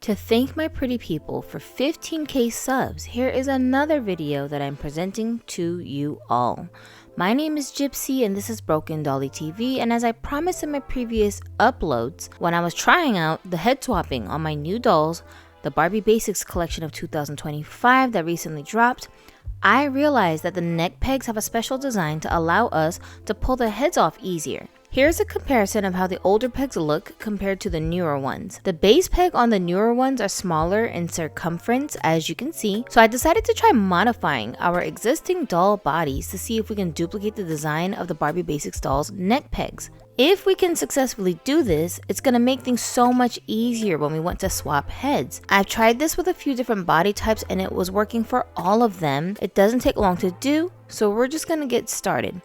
To thank my pretty people for 15k subs, here is another video that I'm presenting to you all. My name is Gypsy and this is Broken Dolly TV, and as I promised in my previous uploads, when I was trying out the head swapping on my new dolls, the Barbie Basics collection of 2025 that recently dropped, I realized that the neck pegs have a special design to allow us to pull the heads off easier. Here's a comparison of how the older pegs look compared to the newer ones. The base peg on the newer ones are smaller in circumference, as you can see, so I decided to try modifying our existing doll bodies to see if we can duplicate the design of the Barbie Basics dolls' neck pegs. If we can successfully do this, it's going to make things so much easier when we want to swap heads. I've tried this with a few different body types and it was working for all of them. It doesn't take long to do, so we're just going to get started.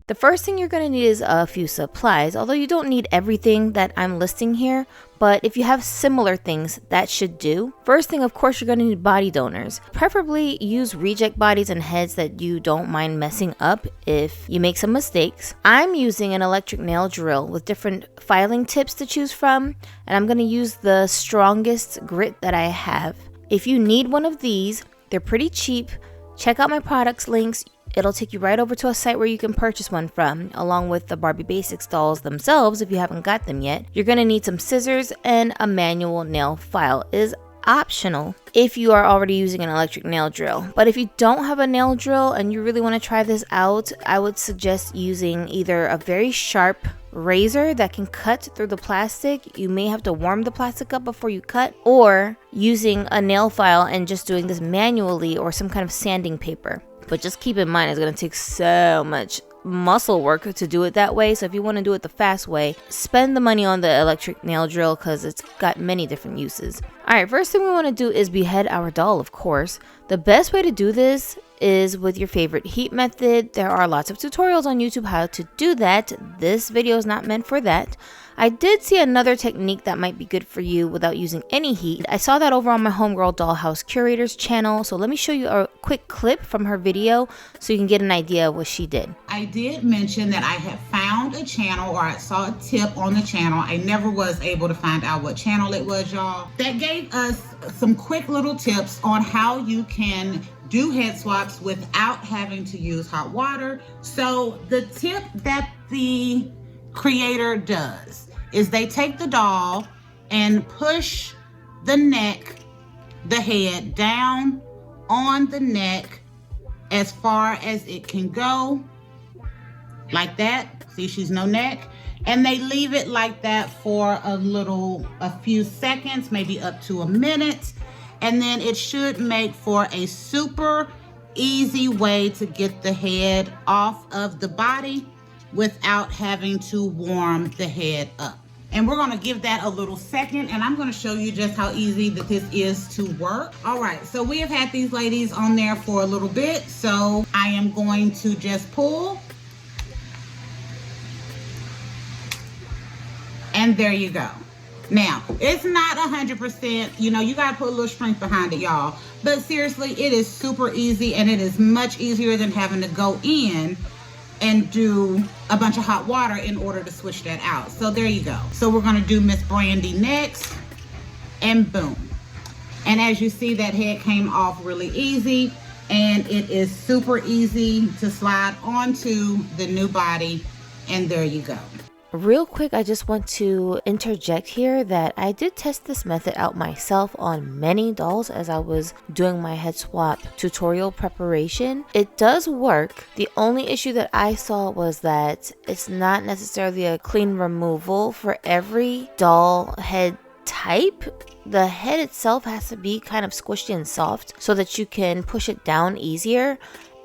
The first thing you're going to need is a few supplies, although you don't need everything that I'm listing here, but if you have similar things, that should do. First thing, of course, you're going to need body donors. Preferably use reject bodies and heads that you don't mind messing up if you make some mistakes. I'm using an electric nail drill with different filing tips to choose from, and I'm going to use the strongest grit that I have. If you need one of these, they're pretty cheap. Check out my products links. It'll take you right over to a site where you can purchase one from, along with the Barbie Basics dolls themselves if you haven't got them yet. You're going to need some scissors and a manual nail file. It is optional if you are already using an electric nail drill. But if you don't have a nail drill and you really want to try this out, I would suggest using either a very sharp razor that can cut through the plastic. You may have to warm the plastic up before you cut, or using a nail file and just doing this manually, or some kind of sanding paper. But just keep in mind, it's going to take so much muscle work to do it that way. So if you want to do it the fast way, spend the money on the electric nail drill because it's got many different uses. Alright, first thing we want to do is behead our doll, of course. The best way to do this is with your favorite heat method. There are lots of tutorials on YouTube how to do that. This video is not meant for that. I did see another technique that might be good for you without using any heat. I saw that over on my Homegirl Dollhouse Curator's channel, so let me show you a quick clip from her video so you can get an idea of what she did. I did mention that I had found a channel, or I saw a tip on the channel. I never was able to find out what channel it was, y'all. That gave us some quick little tips on how you can do head swaps without having to use hot water. So the tip that the creator does is they take the doll and push the neck, the head down on the neck as far as it can go, like that. See, she's no neck. And they leave it like that for a few seconds, maybe up to a minute. And then it should make for a super easy way to get the head off of the body without having to warm the head up. And we're gonna give that a little second, and I'm gonna show you just how easy that this is to work. All right, so we have had these ladies on there for a little bit, so I am going to just pull. And there you go. Now, it's not 100%, you know, you gotta put a little strength behind it, y'all. But seriously, it is super easy, and it is much easier than having to go in and do a bunch of hot water in order to switch that out. So there you go. So we're gonna do Miss Brandy next, and boom. And as you see, that head came off really easy, and it is super easy to slide onto the new body, and there you go. Real quick, I just want to interject here that I did test this method out myself on many dolls as I was doing my head swap tutorial preparation. It does work. The only issue that I saw was that it's not necessarily a clean removal for every doll head type. The head itself has to be kind of squishy and soft so that you can push it down easier.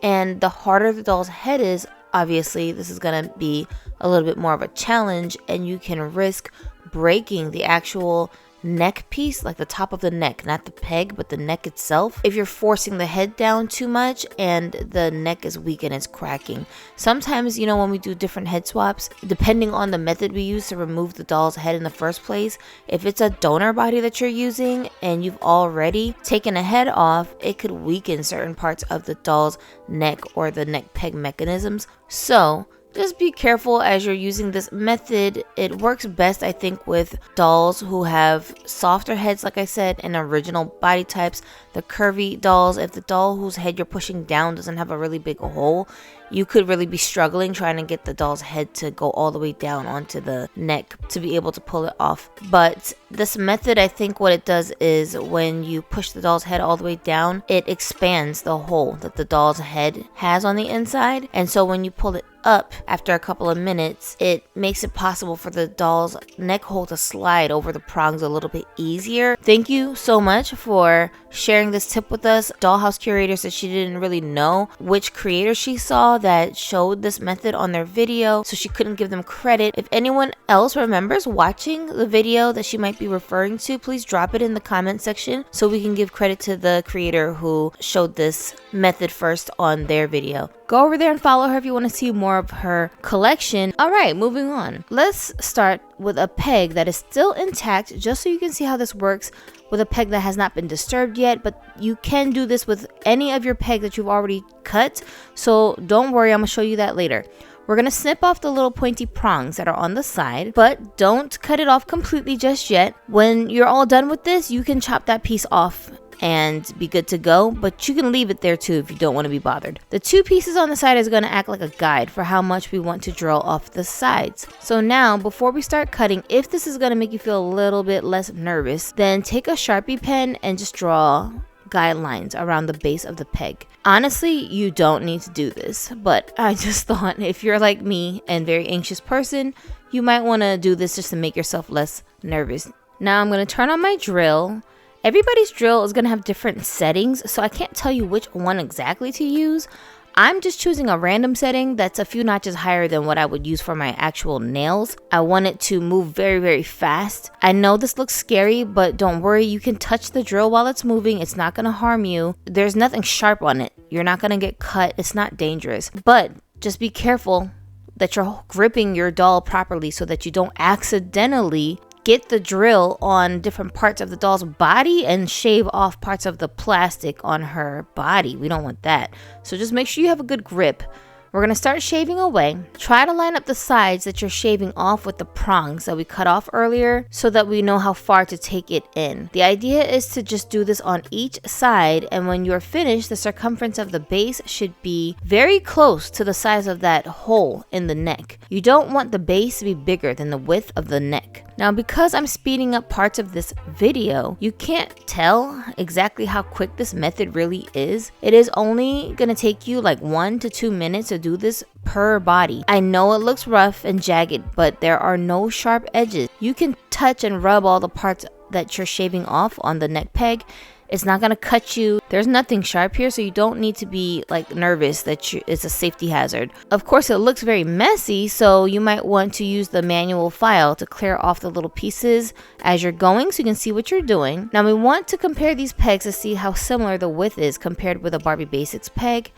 And the harder the doll's head is, obviously this is going to be a little bit more of a challenge, and you can risk breaking the actual neck piece, like the top of the neck, not the peg but the neck itself, if you're forcing the head down too much and the neck is weak and it's cracking. Sometimes, you know, when we do different head swaps, depending on the method we use to remove the doll's head in the first place, if it's a donor body that you're using and you've already taken a head off, it could weaken certain parts of the doll's neck or the neck peg mechanisms. So Just be careful as you're using this method. It works best, I think, with dolls who have softer heads, like I said, and original body types. The curvy dolls, if the doll whose head you're pushing down doesn't have a really big hole, you could really be struggling trying to get the doll's head to go all the way down onto the neck to be able to pull it off. But this method, I think what it does is when you push the doll's head all the way down, it expands the hole that the doll's head has on the inside. And so when you pull it up after a couple of minutes, it makes it possible for the doll's neck hole to slide over the prongs a little bit easier. Thank you so much for sharing this tip with us. Dollhouse Curator said she didn't really know which creator she saw that showed this method on their video, so she couldn't give them credit. If anyone else remembers watching the video that she might be referring to, please drop it in the comment section so we can give credit to the creator who showed this method first on their video. Go over there and follow her if you want to see more of her collection. All right, moving on. Let's start with a peg that is still intact, just so you can see how this works with a peg that has not been disturbed yet. But you can do this with any of your peg that you've already cut, so don't worry, I'm gonna show you that later. We're gonna snip off the little pointy prongs that are on the side, but don't cut it off completely just yet. When you're all done with this, you can chop that piece off and be good to go, but you can leave it there too if you don't want to be bothered. The two pieces on the side is going to act like a guide for how much we want to drill off the sides. So now, before we start cutting, if this is going to make you feel a little bit less nervous, then take a Sharpie pen and just draw guidelines around the base of the peg. Honestly, you don't need to do this, but I just thought if you're like me and very anxious person, you might want to do this just to make yourself less nervous. Now I'm going to turn on my drill. Everybody's drill is going to have different settings, so I can't tell you which one exactly to use. I'm just choosing a random setting that's a few notches higher than what I would use for my actual nails. I want it to move very, very fast. I know this looks scary, but don't worry, you can touch the drill while it's moving. It's not going to harm you. There's nothing sharp on it. You're not going to get cut. It's not dangerous. But just be careful that you're gripping your doll properly so that you don't accidentally get the drill on different parts of the doll's body and shave off parts of the plastic on her body. We don't want that. So just make sure you have a good grip. We're going to start shaving away. Try to line up the sides that you're shaving off with the prongs that we cut off earlier so that we know how far to take it in. The idea is to just do this on each side, and when you're finished, the circumference of the base should be very close to the size of that hole in the neck. You don't want the base to be bigger than the width of the neck. Now, because I'm speeding up parts of this video, you can't tell exactly how quick this method really is. It is only going to take you like 1 to 2 minutes to do this per body. I know it looks rough and jagged, but there are no sharp edges. You can touch and rub all the parts that you're shaving off on the neck peg. It's not going to cut you. There's nothing sharp here, so you don't need to be like nervous that it's a safety hazard. Of course, it looks very messy, so you might want to use the manual file to clear off the little pieces as you're going so you can see what you're doing. Now we want to compare these pegs to see how similar the width is compared with a Barbie Basics peg.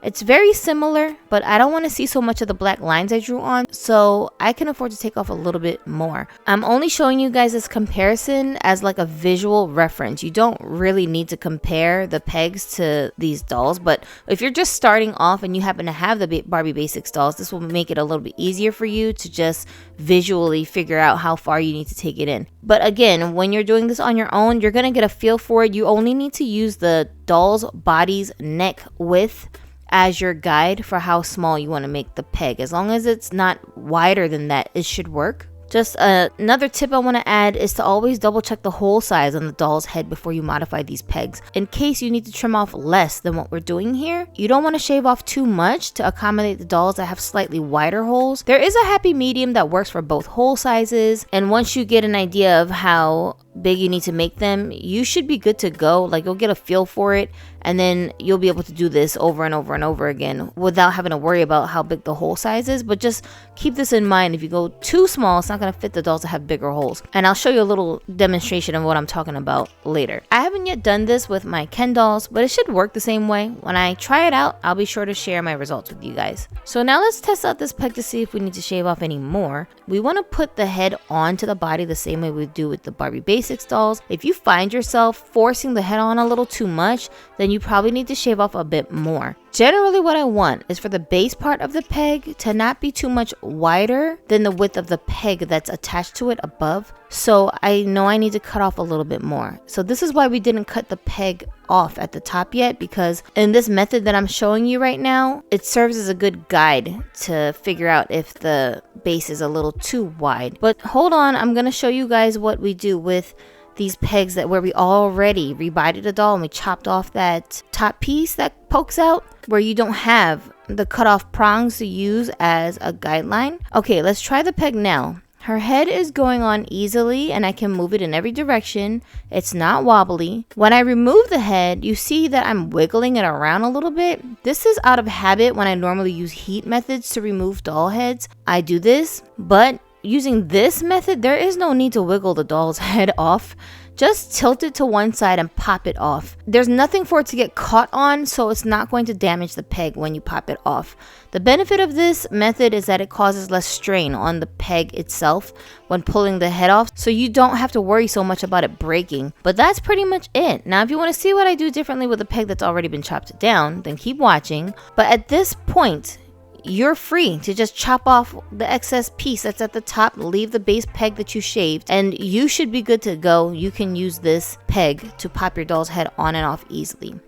It's very similar, but I don't want to see so much of the black lines I drew on, so I can afford to take off a little bit more. I'm only showing you guys this comparison as like a visual reference. You don't really need to compare the pegs to these dolls, but if you're just starting off and you happen to have the Barbie Basics dolls, this will make it a little bit easier for you to just visually figure out how far you need to take it in. But again, when you're doing this on your own, you're going to get a feel for it. You only need to use the doll's body's neck width as your guide for how small you want to make the peg. As long as it's not wider than that, it should work. Just another tip I want to add is to always double check the hole size on the doll's head before you modify these pegs. In case you need to trim off less than what we're doing here, you don't want to shave off too much to accommodate the dolls that have slightly wider holes. There is a happy medium that works for both hole sizes, and once you get an idea of how big you need to make them, you should be good to go. Like, you'll get a feel for it, and then you'll be able to do this over and over and over again without having to worry about how big the hole size is. But just keep this in mind. If you go too small, it's not going to fit the dolls that have bigger holes. And I'll show you a little demonstration of what I'm talking about later. I haven't yet done this with my Ken dolls, but it should work the same way. When I try it out, I'll be sure to share my results with you guys. So now let's test out this peg to see if we need to shave off any more. We want to put the head onto the body the same way we do with the Barbie Basics dolls. If you find yourself forcing the head on a little too much, then you probably need to shave off a bit more. Generally what I want is for the base part of the peg to not be too much wider than the width of the peg that's attached to it above. So I know I need to cut off a little bit more. So this is why we didn't cut the peg off at the top yet, because in this method that I'm showing you right now, it serves as a good guide to figure out if the base is a little too wide. But hold on, I'm gonna show you guys what we do with these pegs where we already rebodied the doll and we chopped off that top piece that pokes out, where you don't have the cut off prongs to use as a guideline. Okay, let's try the peg now. Her head is going on easily and I can move it in every direction. It's not wobbly. When I remove the head, you see that I'm wiggling it around a little bit. This is out of habit when I normally use heat methods to remove doll heads. I do this, but using this method, there is no need to wiggle the doll's head off. Just tilt it to one side and pop it off. There's nothing for it to get caught on, so it's not going to damage the peg when you pop it off. The benefit of this method is that it causes less strain on the peg itself when pulling the head off, so you don't have to worry so much about it breaking. But that's pretty much it. Now, if you want to see what I do differently with a peg that's already been chopped down, then keep watching. But at this point, you're free to just chop off the excess piece that's at the top, leave the base peg that you shaved, and you should be good to go. You can use this peg to pop your doll's head on and off easily.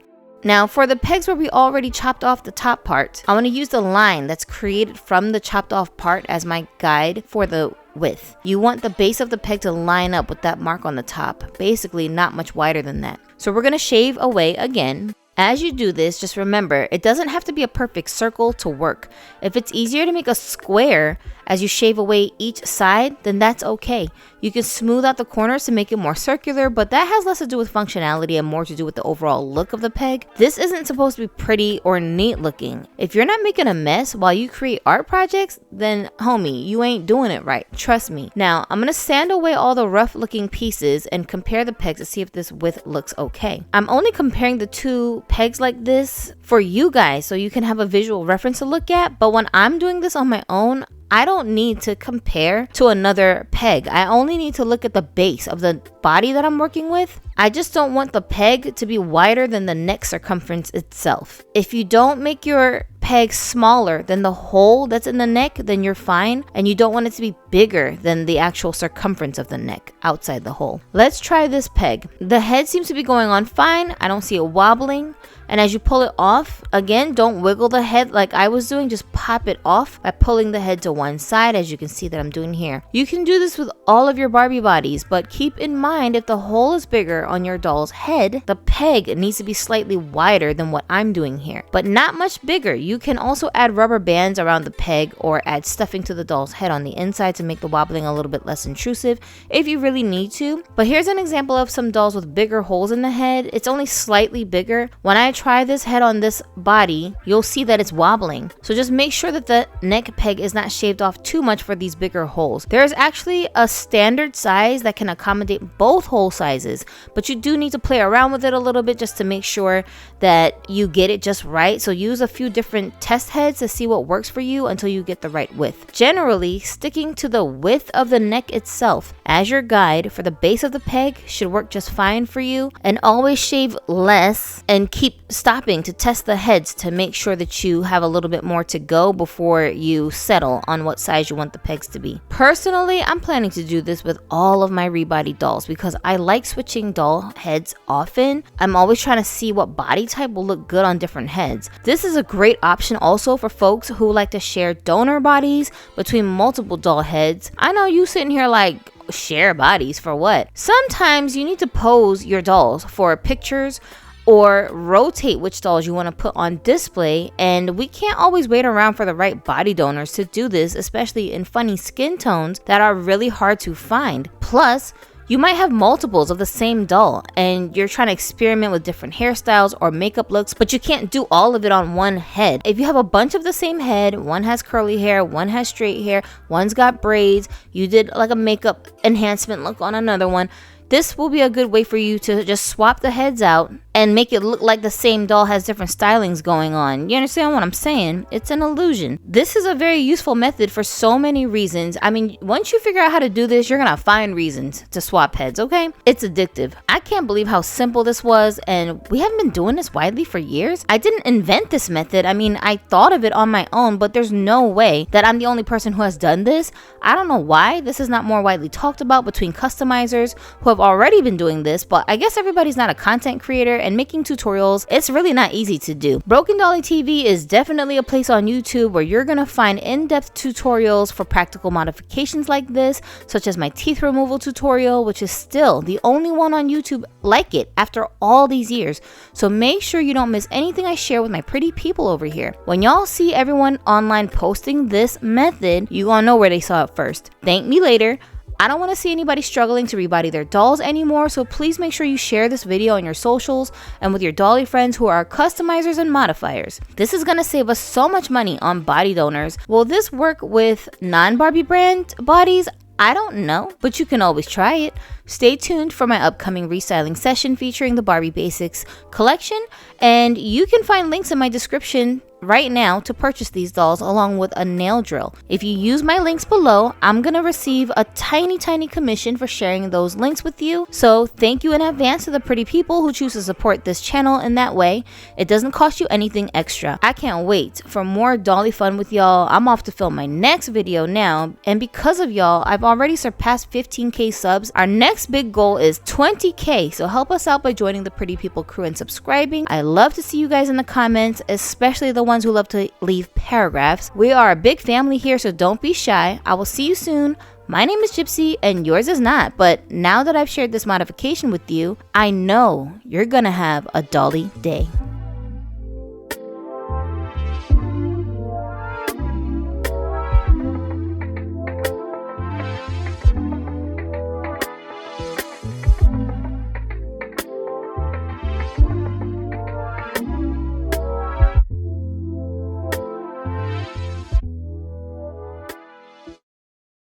Now, for the pegs where we already chopped off the top part, I want to use the line that's created from the chopped off part as my guide for the width. You want the base of the peg to line up with that mark on the top, basically not much wider than that. So we're going to shave away again. As you do this, just remember, it doesn't have to be a perfect circle to work. If it's easier to make a square as you shave away each side, then that's okay. You can smooth out the corners to make it more circular, but that has less to do with functionality and more to do with the overall look of the peg. This isn't supposed to be pretty or neat looking. If you're not making a mess while you create art projects, then homie, you ain't doing it right. Trust me. Now, I'm gonna sand away all the rough looking pieces and compare the pegs to see if this width looks okay. I'm only comparing the two pegs like this for you guys so you can have a visual reference to look at, but when I'm doing this on my own, I don't need to compare to another peg. I only need to look at the base of the body that I'm working with. I just don't want the peg to be wider than the neck circumference itself. If you don't make your peg smaller than the hole that's in the neck, then you're fine, and you don't want it to be bigger than the actual circumference of the neck outside the hole. Let's try this peg. The head seems to be going on fine. I don't see it wobbling. And as you pull it off, again, don't wiggle the head like I was doing. Just pop it off by pulling the head to one side, as you can see that I'm doing here. You can do this with all of your Barbie bodies, but keep in mind, if the hole is bigger on your doll's head, the peg needs to be slightly wider than what I'm doing here, but not much bigger. You can also add rubber bands around the peg or add stuffing to the doll's head on the inside to make the wobbling a little bit less intrusive if you really need to. But here's an example of some dolls with bigger holes in the head. It's only slightly bigger. When I try this head on this body, you'll see that it's wobbling. So just make sure that the neck peg is not shaved off too much for these bigger holes. There's actually a standard size that can accommodate both hole sizes, but you do need to play around with it a little bit just to make sure that you get it just right. So use a few different test heads to see what works for you until you get the right width. Generally, sticking to the width of the neck itself as your guide for the base of the peg should work just fine for you. And always shave less and keep stopping to test the heads to make sure that you have a little bit more to go before you settle on what size you want the pegs to be. Personally, I'm planning to do this with all of my rebody dolls because I like switching doll heads often. I'm always trying to see what body type will look good on different heads. This is a great option also for folks who like to share donor bodies between multiple doll heads. I know you sitting here like, share bodies for what? Sometimes you need to pose your dolls for pictures or rotate which dolls you want to put on display, and we can't always wait around for the right body donors to do this, especially in funny skin tones that are really hard to find. Plus, you might have multiples of the same doll and you're trying to experiment with different hairstyles or makeup looks, but you can't do all of it on one head. If you have a bunch of the same head, one has curly hair, one has straight hair, one's got braids, you did like a makeup enhancement look on another one, this will be a good way for you to just swap the heads out and make it look like the same doll has different stylings going on. You understand what I'm saying? It's an illusion. This is a very useful method for so many reasons. I mean, once you figure out how to do this, you're gonna find reasons to swap heads, okay? It's addictive. I can't believe how simple this was, and we haven't been doing this widely for years. I didn't invent this method. I mean, I thought of it on my own, but there's no way that I'm the only person who has done this. I don't know why this is not more widely talked about between customizers who have already been doing this, but I guess everybody's not a content creator, and making tutorials, it's really not easy to do. Broken Dolly TV is definitely a place on YouTube where you're gonna find in-depth tutorials for practical modifications like this, such as my teeth removal tutorial, which is still the only one on YouTube like it after all these years. So make sure you don't miss anything I share with my pretty people over here. When y'all see everyone online posting this method, you gonna know where they saw it first. Thank me later. I don't want to see anybody struggling to rebody their dolls anymore, so please make sure you share this video on your socials and with your dolly friends who are customizers and modifiers. This is going to save us so much money on body donors. Will this work with non-Barbie brand bodies? I don't know, but you can always try it. Stay tuned for my upcoming restyling session featuring the Barbie Basics collection, and you can find links in my description right now to purchase these dolls along with a nail drill. If you use my links below, I'm gonna receive a tiny commission for sharing those links with you. So thank you in advance to the pretty people who choose to support this channel in that way. It doesn't cost you anything extra. I can't wait for more dolly fun with y'all. I'm off to film my next video now, and because of y'all, I've already surpassed 15k subs. Our next big goal is 20k, so help us out by joining the Pretty People crew and subscribing. I love to see you guys in the comments, especially the ones who love to leave paragraphs. We are a big family here, so don't be shy. I will see you soon. My name is Gypsy and yours is not, but now that I've shared this modification with you, I know you're gonna have a dolly day.